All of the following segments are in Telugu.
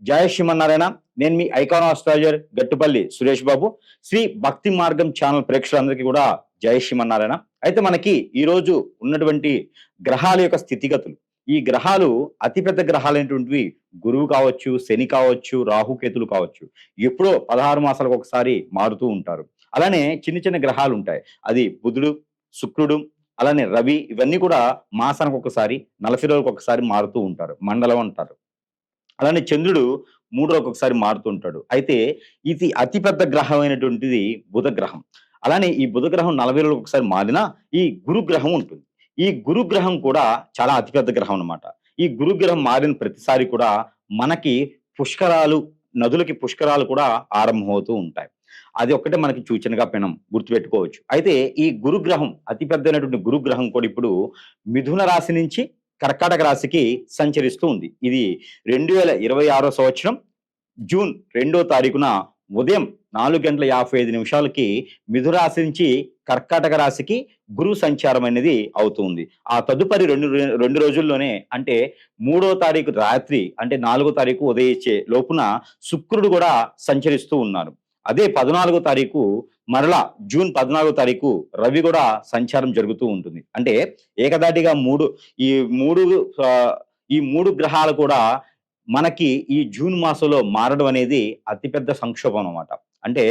జయ శ్రీమన్నారాయణ. నేను మీ ఐకాన్ ఆస్ట్రాలజర్ గట్టుపల్లి సురేష్ బాబు. శ్రీ భక్తి మార్గం ఛానల్ ప్రేక్షకులందరికీ కూడా జయ శ్రీమన్నారాయణ. అయితే మనకి ఈరోజు ఉన్నటువంటి గ్రహాల యొక్క స్థితిగతులు, ఈ గ్రహాలు అతిపెద్ద గ్రహాలైనటువంటివి గురువు కావచ్చు, శని కావచ్చు, రాహుకేతులు కావచ్చు. ఎప్పుడో 16 మాసాలకు ఒకసారి మారుతూ ఉంటారు. అలానే చిన్న చిన్న గ్రహాలు ఉంటాయి. అది బుధుడు, శుక్రుడు, అలానే రవి, ఇవన్నీ కూడా మాసానికి ఒకసారి, 40 రోజులకు ఒకసారి మారుతూ ఉంటారు. మండలం అంటారు. అలానే చంద్రుడు 3 రోజులకు ఒకసారి మారుతుంటాడు. అయితే ఇది అతిపెద్ద గ్రహం అయినటువంటిది బుధ గ్రహం. అలానే ఈ బుధ గ్రహం 40 రోజులకు ఒకసారి మారినా ఈ గురు గ్రహం ఉంటుంది. ఈ గురు గ్రహం కూడా చాలా అతిపెద్ద గ్రహం అన్నమాట. ఈ గురు గ్రహం మారిన ప్రతిసారి కూడా మనకి పుష్కరాలు, నదులకి పుష్కరాలు కూడా ఆరంభమవుతూ ఉంటాయి. అది ఒక్కటే మనకి సూచనగా మనం గుర్తుపెట్టుకోవచ్చు. అయితే ఈ గురుగ్రహం, అతిపెద్దైనటువంటి గురుగ్రహం కూడా ఇప్పుడు మిథున రాశి నుంచి కర్కాటక రాశికి సంచరిస్తూ ఉంది. ఇది 2026 సంవత్సరం జూన్ 2వ తారీఖున ఉదయం 4:55 మిథున రాశి నుంచి కర్కాటక రాశికి గురు సంచారం అనేది అవుతుంది. ఆ తదుపరి రెండు రోజుల్లోనే, అంటే 3వ తారీఖు రాత్రి, అంటే 4వ తారీఖు ఉదయించే లోపున శుక్రుడు కూడా సంచరిస్తూ ఉన్నారు. అదే 14వ తారీఖు మరలా జూన్ 14వ తారీఖు రవి కూడా సంచారం జరుగుతూ ఉంటుంది. అంటే ఏకదాటిగా ఈ మూడు ఈ మూడు గ్రహాలు కూడా మనకి ఈ జూన్ మాసంలో మారడం అనేది అతిపెద్ద సంక్షోభం అన్నమాట. అంటే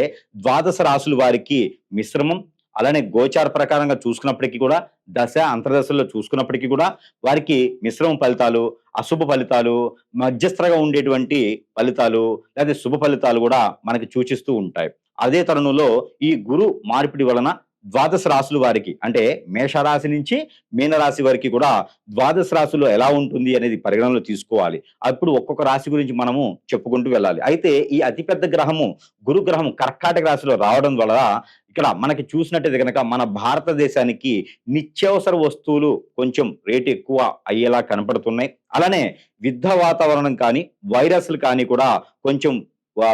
ద్వాదశ రాశుల వారికి మిశ్రమం, అలానే గోచార ప్రకారంగా చూసుకున్నప్పటికీ కూడా, దశ అంతర్దశల్లో చూసుకున్నప్పటికీ కూడా వారికి మిశ్రమ ఫలితాలు, అశుభ ఫలితాలు, మధ్యస్థంగా ఉండేటువంటి ఫలితాలు లేదా శుభ ఫలితాలు కూడా మనకి సూచిస్తూ ఉంటాయి. అదే తరుణంలో ఈ గురు మార్పిడి వలన ద్వాదశ రాశుల వారికి, అంటే మేషరాశి నుంచి మీనరాశి వారికి కూడా ద్వాదశ రాశిలో ఎలా ఉంటుంది అనేది పరిగణనలో తీసుకోవాలి. అప్పుడు ఒక్కొక్క రాశి గురించి మనము చెప్పుకుంటూ వెళ్ళాలి. అయితే ఈ అతిపెద్ద గ్రహము గురు గ్రహం కర్కాటక రాశిలో రావడం వల్ల ఇక్కడ మనకి చూసినట్టయితే కనుక మన భారతదేశానికి నిత్యావసర వస్తువులు కొంచెం రేటు ఎక్కువ అయ్యేలా కనపడుతున్నాయి. అలానే యుద్ధ వాతావరణం కానీ, వైరస్లు కానీ కూడా కొంచెం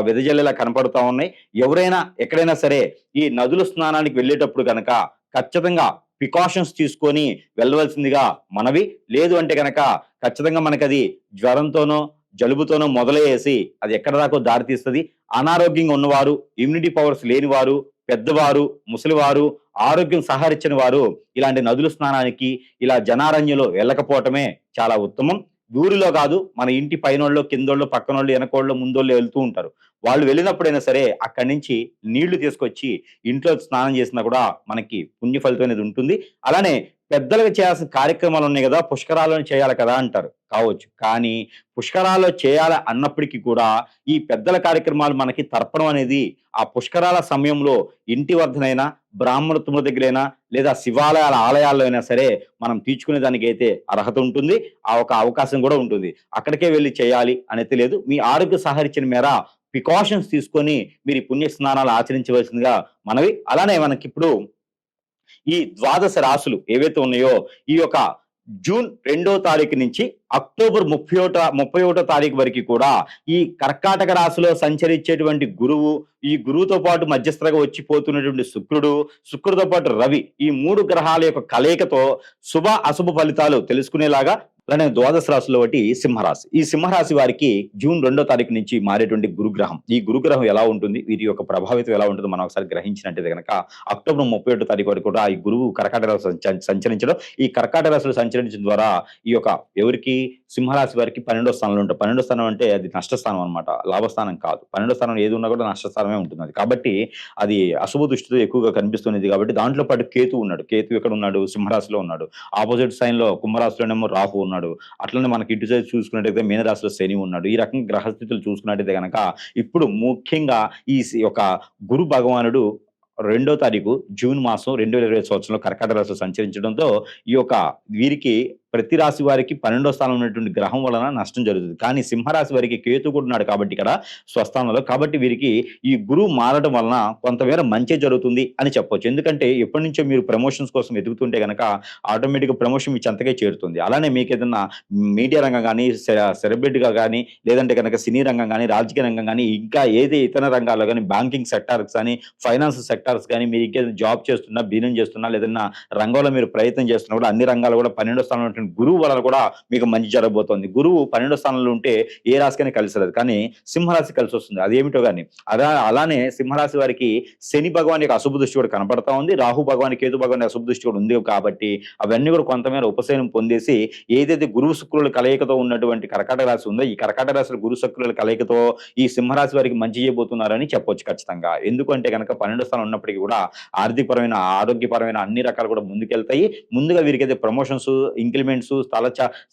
వెదజల్లేలా కనపడుతూ ఉన్నాయి. ఎవరైనా ఎక్కడైనా సరే ఈ నదుల స్నానానికి వెళ్ళేటప్పుడు కనుక ఖచ్చితంగా ప్రికాషన్స్ తీసుకొని వెళ్ళవలసిందిగా మనవి. లేదు అంటే కనుక ఖచ్చితంగా మనకి అది జ్వరంతోనో జలుబుతోనో మొదలయ్యేసి అది ఎక్కడ దాకో దారితీస్తుంది. అనారోగ్యంగా ఉన్నవారు, ఇమ్యూనిటీ పవర్స్ లేనివారు, పెద్దవారు, ముసలివారు, ఆరోగ్యం సహకరించని వారు ఇలాంటి నదుల స్నానానికి, ఇలా జనారణ్యంలో వెళ్ళకపోవటమే చాలా ఉత్తమం. ఊరిలో కాదు, మన ఇంటి పైనోళ్ళు, కిందోళ్ళు, పక్కనోళ్ళు, వెనకోళ్ళు, ముందోళ్ళు వెళ్తూ ఉంటారు. వాళ్ళు వెళ్ళినప్పుడైనా సరే అక్కడి నుంచి నీళ్లు తీసుకొచ్చి ఇంట్లో స్నానం చేసినా కూడా మనకి పుణ్య ఫలితం అనేది ఉంటుంది. అలానే పెద్దలకు చేయాల్సిన కార్యక్రమాలు ఉన్నాయి కదా, పుష్కరాలను చేయాలి కదా అంటారు. కావచ్చు, కానీ పుష్కరాలు చేయాలి అన్నప్పటికీ కూడా ఈ పెద్దల కార్యక్రమాలు మనకి తర్పణం అనేది ఆ పుష్కరాల సమయంలో ఇంటి వద్దనైనా, బ్రాహ్మణత్వముల దగ్గరైనా, లేదా శివాలయాల ఆలయాల్లో అయినా సరే మనం తీర్చుకునే దానికి అయితే అర్హత ఉంటుంది. ఆ ఒక అవకాశం కూడా ఉంటుంది. అక్కడికే వెళ్ళి చేయాలి అనేది లేదు. మీ ఆరోగ్య సహకరించిన మేర ప్రికాషన్స్ తీసుకొని మీరు ఈ పుణ్య స్నానాలు ఆచరించవలసిందిగా మనవి. అలానే మనకిప్పుడు ఈ ద్వాదశ రాశులు ఏవైతే ఉన్నాయో, ఈ యొక్క జూన్ 2వ తారీఖు నుంచి అక్టోబర్ 31వ తారీఖు వరకు కూడా ఈ కర్కాటక రాశిలో సంచరించేటువంటి గురువు, ఈ గురువుతో పాటు మధ్యస్థంగా వచ్చిపోతున్నటువంటి శుక్రుడితో పాటు రవి, ఈ 3 గ్రహాల యొక్క కలయికతో శుభ అశుభ ఫలితాలు తెలుసుకునేలాగా. అలానే ద్వాదశ రాశుల్లో ఒకటి సింహరాశి. ఈ సింహరాశి వారికి జూన్ 2వ తారీఖు నుంచి మారేటువంటి గురుగ్రహం, ఈ గురుగ్రహం ఎలా ఉంటుంది, వీరి యొక్క ప్రభావితం ఎలా ఉంటుందో మనం ఒకసారి గ్రహించినట్టయితే కనుక అక్టోబర్ 31వ తారీఖు వరకు కూడా ఈ గురువు కర్కాటక రాశి సంచరించడం, ఈ కర్కాటక రాశిలో సంచరించడం ద్వారా ఈ యొక్క ఎవరికి సింహరాశి వారికి 12వ స్థానంలో ఉంటారు. 12వ స్థానం అంటే అది నష్టస్థానం అనమాట, లాభస్థానం కాదు. 12వ స్థానం ఏది ఉన్నా కూడా నష్టస్థానమే ఉంటుంది. అది కాబట్టి అది అశుభ దృష్టితో ఎక్కువగా కనిపిస్తున్నది. కాబట్టి దాంట్లో పాటు కేతు ఉన్నాడు. కేతు ఎక్కడ ఉన్నాడు? సింహరాశిలో ఉన్నాడు. ఆపోజిట్ సైన్ లో కుంభరాశిలోనేమో రాహు ఉన్నాడు. అట్లనే మనకి ఇటు సైడ్ చూసుకున్నట్టయితే మీనరాశిలో శని ఉన్నాడు. ఈ రకంగా గ్రహస్థితులు చూసుకున్నట్టయితే కనుక ఇప్పుడు ముఖ్యంగా ఈ యొక్క గురు భగవానుడు 2వ తారీఖు జూన్ మాసం 2020 సంవత్సరంలో కర్కాటక రాశిలో సంచరించడంతో ఈ యొక్క వీరికి ప్రతి రాశి వారికి 12వ స్థానంలో ఉన్నటువంటి గ్రహం వలన నష్టం జరుగుతుంది. కానీ సింహరాశి వారికి కేతు కూడా ఉన్నాడు కాబట్టి ఇక్కడ స్వస్థానంలో, కాబట్టి వీరికి ఈ గురువు మారడం వలన కొంతమేర మంచి జరుగుతుంది అని చెప్పొచ్చు. ఎందుకంటే ఎప్పటి నుంచో మీరు ప్రమోషన్స్ కోసం ఎదుగుతుంటే కనుక ఆటోమేటిక్గా ప్రమోషన్ మీ చెంతకే చేరుతుంది. అలానే మీకు ఏదన్నా మీడియా రంగం కానీ, సెలబ్రిటీగా కానీ, లేదంటే కనుక సినీ రంగం కానీ, రాజకీయ రంగం కానీ, ఇంకా ఏది ఇతర రంగాల్లో కానీ, బ్యాంకింగ్ సెక్టార్స్ కానీ, ఫైనాన్స్ సెక్టార్స్ కానీ, మీరు ఇంకేదైనా జాబ్ చేస్తున్నా, బిజినెస్ చేస్తున్నా, లేదన్నా రంగంలో మీరు ప్రయత్నం చేస్తున్నా కూడా అన్ని రంగాల్లో కూడా 12వ స్థానంలో ఉండేటువంటి గురువు వలన కూడా మీకు మంచి జరగబోతోంది. గురువు 12వ స్థానంలో ఉంటే ఏ రాశికైనా కలిసి రాదు. కానీ సింహరాశి కలిసొస్తుంది. అదేమిటో గాని. అలానే సింహరాశి వారికి శని భగవాన్ యొక్క అశుభ దృష్టి కూడా కనపడతా ఉంది. రాహు భగవాన్, కేతు భగవాన్ అశుభ దృష్టి కూడా ఉంది కాబట్టి అవన్నీ కూడా కొంతమేర ఉపశమనం పొందేసి ఏదైతే గురువు శుక్రుల కలయికతో ఉన్నటువంటి కర్కాటక రాశి ఉందో ఈ కర్కాటక రాశిలో గురు శుక్రుల కలయికతో ఈ సింహరాశి వారికి మంచి చేయబోతున్నారని చెప్పొచ్చు ఖచ్చితంగా. ఎందుకంటే గనక 12వ స్థానం ఉన్నప్పటికీ కూడా ఆర్థికపరమైన, ఆరోగ్యపరమైన అన్ని రకాలు కూడా ముందుకెళ్తాయి. ముందుగా వీరికైతే ప్రమోషన్స్, ఇంక్రిమెంట్స్,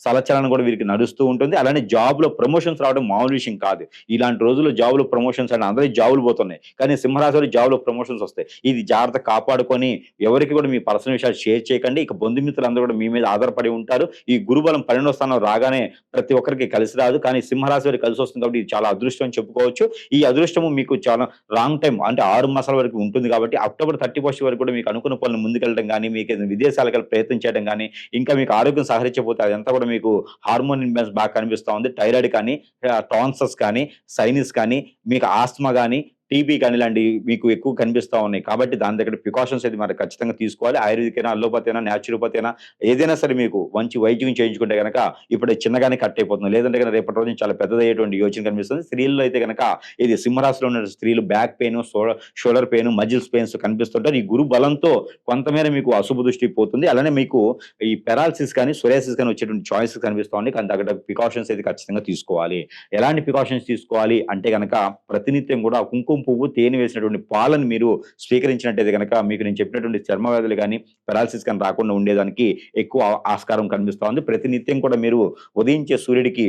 స్థలచలనం కూడా వీరికి నడుస్తూ ఉంటుంది. అలానే జాబ్‌లో ప్రమోషన్స్ రావడం మామూలు విషయం కాదు. ఇలాంటి రోజుల్లో జాబ్‌లో ప్రమోషన్స్ అని అందరికి జాబ్‌లు పోతున్నాయి. కానీ సింహరాశి వారికి జాబ్‌లో ప్రమోషన్స్ వస్తాయి. ఇది జాగ్రత్తగా కాపాడుకొని ఎవరికి కూడా మీ పర్సనల్ విషయాలు షేర్ చేయకండి. ఇక బంధుమిత్రులందరూ కూడా మీ మీద ఆధారపడి ఉంటారు. ఈ గురుబలం 12వ స్థానం రాగానే ప్రతి ఒక్కరికి కలిసి రాదు. కానీ సింహరాశి వారికి కలిసొస్తుంది కాబట్టి ఇది చాలా అదృష్టం అని చెప్పుకోవచ్చు. ఈ అదృష్టము మీకు చాలా రాంగ్ టైమ్ అంటే 6 మాసాల వరకు ఉంటుంది కాబట్టి అక్టోబర్ 31 వరకు కూడా మీకు అనుకున్న పనులు ముందుకెళ్ళడం గానీ, మీకు ఏదైనా విదేశాలకు ప్రయత్నం చేయడం గానీ, ఇంకా మీకు ఆరోగ్యం సహకరించకపోతే అదంతా కూడా మీకు హార్మోన్ ఇంబాలెన్స్ బాగా కనిపిస్తా ఉంది. థైరాయిడ్ కానీ, టాన్సస్ కానీ, సైనస్ కానీ, మీకు ఆస్త్మా గానీ, టీబీ కానీ ఇలాంటివి మీకు ఎక్కువ కనిపిస్తా ఉన్నాయి. కాబట్టి దాని దగ్గర ప్రికాషన్స్ అయితే మరి ఖచ్చితంగా తీసుకోవాలి. ఆయుర్వేదిక్ అయినా, అల్లోపతి అయినా, న్యాచురోపతి అయినా ఏదైనా సరే మీకు మంచి వైద్యం చేయించుకుంటే గనక ఇప్పుడు చిన్నగానే కట్ అయిపోతుంది. లేదంటే గనక రేపటి రోజున చాలా పెద్దదయ్యేటువంటి యోచన కనిపిస్తుంది. స్త్రీల్లో అయితే గనక ఇది సింహరాశిలో ఉన్న స్త్రీలు back pain, shoulder pain, muscles pains కనిపిస్తుంటారు. ఈ గురు బలంతో కొంతమేర మీకు అశుభ దృష్టి పోతుంది. అలానే మీకు ఈ పెరాలసిస్ కానీ, సోరియాసిస్ కానీ వచ్చేటువంటి చాయిసెస్ కనిపిస్తా ఉన్నాయి. కానీ తగ్గ ప్రికాషన్స్ అయితే ఖచ్చితంగా తీసుకోవాలి. ఎలాంటి ప్రికాషన్స్ తీసుకోవాలి అంటే గనక ప్రతినిత్యం కూడా కుంకుమ పువ్వు, తేనె వేసినటువంటి పాలను మీరు స్వీకరించినట్టయితే గనక మీకు నేను చెప్పినటువంటి చర్మ వ్యాధులు గానీ, పెరాలసిస్ కానీ రాకుండా ఉండేదానికి ఎక్కువ ఆస్కారం కనిపిస్తా ఉంది. ప్రతినిత్యం కూడా మీరు ఉదయించే సూర్యుడికి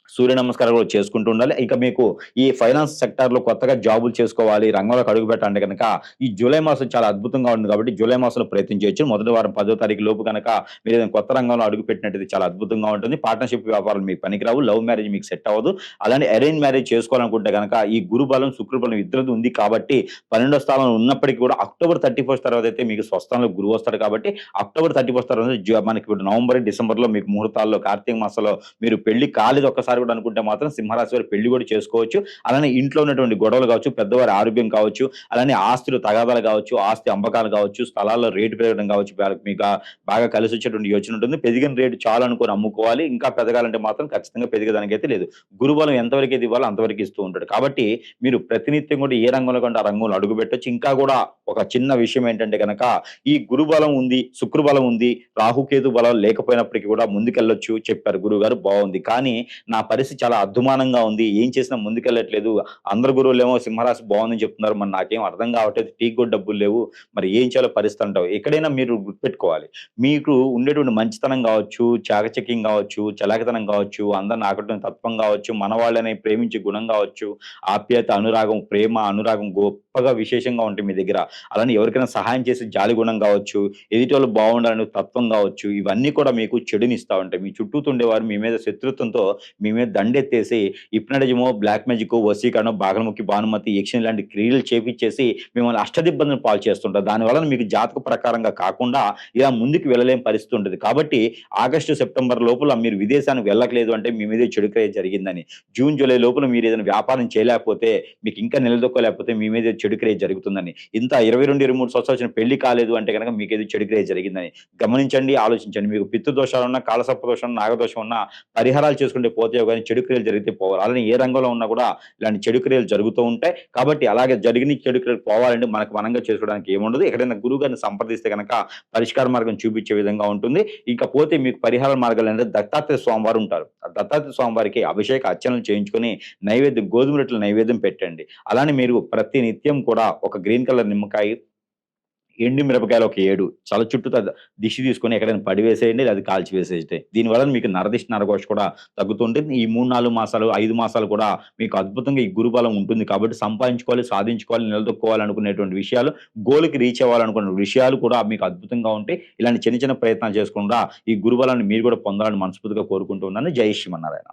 సూర్య నమస్కారాలు కూడా చేసుకుంటూ ఉండాలి. ఇక మీకు ఈ ఫైనాన్స్ సెక్టార్‌లో కొత్తగా జాబులు చేసుకోవాలి, రంగంలోకి అడుగుపెట్టాలంటే గనక ఈ జూలై మాసం చాలా అద్భుతంగా ఉంది కాబట్టి జూలై మాసంలో ప్రయత్నం చేయొచ్చు. మొదటి వారం 10వ తారీఖు లోపు గనక మీరు ఏదైనా కొత్త రంగంలో అడుగుపెట్టినట్టయితే చాలా అద్భుతంగా ఉంటుంది. పార్ట్నర్‌షిప్ వ్యాపారాలు మీకు పనికిరావు. లవ్ మ్యారేజ్ మీకు సెట్ అవ్వదు. అలానే అరేంజ్ మ్యారేజ్ చేసుకోవాలనుకుంటే గనక ఈ గురు బలం, శుక్ర బలం ఇద్దరిది ఉంది కాబట్టి 12వ స్థానంలో ఉన్నప్పటికీ కూడా అక్టోబర్ 31 తర్వాత అయితే మీకు స్వస్థానంలో గురువు వస్తాడు కాబట్టి అక్టోబర్ 31 తర్వాత మనకి ఇప్పుడు నవంబర్, డిసెంబర్‌లో మీకు ముహూర్తాల్లో కార్తీక మాసంలో మీరు పెళ్లి కాలేదు ఒక్కసారి కూడా అనుకుంటే మాత్రం సింహరాశి వారు పెళ్లి కూడా చేసుకోవచ్చు. అలానే ఇంట్లో ఉన్నటువంటి గొడవలు కావచ్చు, పెద్దవారి ఆరోగ్యం కావచ్చు, అలానే ఆస్తులు తగాదాలు కావచ్చు, ఆస్తి అమ్మకాలు కావచ్చు, స్థలాల్లో రేటు పెరగడం కావచ్చు, మీకు బాగా కలిసి వచ్చేటువంటి యోచన ఉంటుంది. పెరిగిన రేటు చాలు అనుకొని అమ్ముకోవాలి. ఇంకా పెరగాలంటే మాత్రం ఖచ్చితంగా పెరిగేదానికి అయితే లేదు. గురుబలం ఎంతవరకు అయితే ఇవ్వాలో అంతవరకు ఇస్తూ ఉంటాడు. కాబట్టి మీరు ప్రతినిత్యం కూడా ఏ రంగంలో కంటే ఆ రంగంలో అడుగు పెట్టొచ్చు. ఇంకా కూడా ఒక చిన్న విషయం ఏంటంటే గనక ఈ గురుబలం ఉంది, శుక్రబలం ఉంది, రాహుకేతు బలం లేకపోయినప్పటికీ కూడా ముందుకెళ్ళొచ్చు చెప్పారు గురువుగారు బాగుంది. కానీ నా పరిస్థితి చాలా అద్దుమానంగా ఉంది. ఏం చేసినా ముందుకెళ్ళట్లేదు. అందరు గురువులేమో సింహరాశి బాగుందని చెప్తున్నారు. మరి నాకేం అర్థం కావట్లేదు. టీకి కూడా డబ్బులు లేవు. మరి ఏం చేయాలో పరిస్థితి అంటావు. ఎక్కడైనా మీరు గుర్తుపెట్టుకోవాలి. మీకు ఉండేటువంటి మంచితనం కావచ్చు, చాకచక్యం కావచ్చు, చలాకితనం కావచ్చు, అందరిని ఆకట్టుకునే తత్వం కావచ్చు, మనవాళ్ళని ప్రేమించే గుణం కావచ్చు, ఆప్యాయత, అనురాగం, ప్రేమ, అనురాగం గొప్పగా విశేషంగా ఉంటాయి మీ దగ్గర. అలానే ఎవరికైనా సహాయం చేసే జాలి గుణం కావచ్చు, ఎదుటి వాళ్ళు బాగుండాలనే తత్వం కావచ్చు, ఇవన్నీ కూడా మీకు చెడునిస్తా ఉంటాయి. మీ చుట్టూ ఉండేవారు మీ మీద శత్రుత్వంతో మీ మీద దండెత్తేసి హిప్నటిజమో, బ్లాక్ మ్యాజికో, వశీకరణం, బాగలముఖి, భానుమతి, యక్షిణి లాంటి క్రియలు చేపిచ్చేసి మిమ్మల్ని అష్టదిబ్బందులు పాలు చేస్తుంటారు. దానివల్ల మీకు జాతక ప్రకారంగా కాకుండా ఇలా ముందుకు వెళ్ళలేని పరిస్థితి ఉంటుంది. కాబట్టి ఆగస్టు, సెప్టెంబర్ లోపల మీరు విదేశానికి వెళ్ళట్లేదు అంటే మీ మీద చెడు క్రియ జరిగిందని. జూన్, జూలై లోపల మీరు ఏదైనా వ్యాపారం చేయలేకపోతే, మీకు ఇంకా నిలదొక్కలేకపోతే మీ మీద చెడు క్రియ జరుగుతుందని. ఇంత 22, 23 సంవత్సరాలు వచ్చిన పెళ్లి కాలేదు అంటే గనక మీకేదో చెడు క్రియ జరిగిందని. గమనించండి, ఆలోచించండి. మీకు పితృదోషాలున్నా, కాలసర్ప దోషం, నాగదోషం ఉన్నా పరిహారాలు చేసుకుంటే పోతాయో కానీ చెడు క్రియలు జరిగితే పోవాలి. అలానే ఏ రంగంలో ఉన్నా కూడా ఇలాంటి చెడు క్రియలు జరుగుతూ ఉంటాయి. కాబట్టి అలాగే జరిగిన చెడు క్రియలు పోవాలంటే మనకు మనంగా చేసుకోవడానికి ఏముండదు. ఎక్కడైనా గురువు గారిని సంప్రదిస్తే గనక పరిష్కార మార్గం చూపించే విధంగా ఉంటుంది. ఇకపోతే మీకు పరిహార మార్గాలు అంటే దత్తాత్రేయ స్వామి వారు ఉంటారు. ఆ దత్తాత్రేయ స్వామి వారికి అభిషేక అర్చనలు చేయించుకొని నైవేద్యం, గోధుమ రొట్టెల నైవేద్యం పెట్టండి. అలానే మీరు ప్రతి నిత్యం కూడా ఒక గ్రీన్ కలర్ నిమ్మకాయ, ఎండు మిరపకాయలు ఒక 7 చాలా చుట్టూ దిష్టి తీసుకొని ఎక్కడైనా పడివేసేయండి, అది కాల్చి వేసేయండి. దీనివల్ల మీకు నరదిష్టి, నరఘోష కూడా తగ్గుతుంటుంది. ఈ 3, 4 మాసాలు, 5 మాసాలు కూడా మీకు అద్భుతంగా ఈ గురుబలం ఉంటుంది. కాబట్టి సంపాదించుకోవాలి, సాధించుకోవాలి, నిలదొక్కోవాలి అనుకునేటువంటి విషయాలు, గోల్‌కి రీచ్ అవ్వాలనుకునే విషయాలు కూడా మీకు అద్భుతంగా ఉంటాయి. ఇలాంటి చిన్న చిన్న ప్రయత్నాలు చేసుకుండా ఈ గురుబలాన్ని మీరు కూడా పొందాలని మనస్ఫూర్తిగా కోరుకుంటూ ఉన్నాను. జై శ్రీమన్నారాయణ.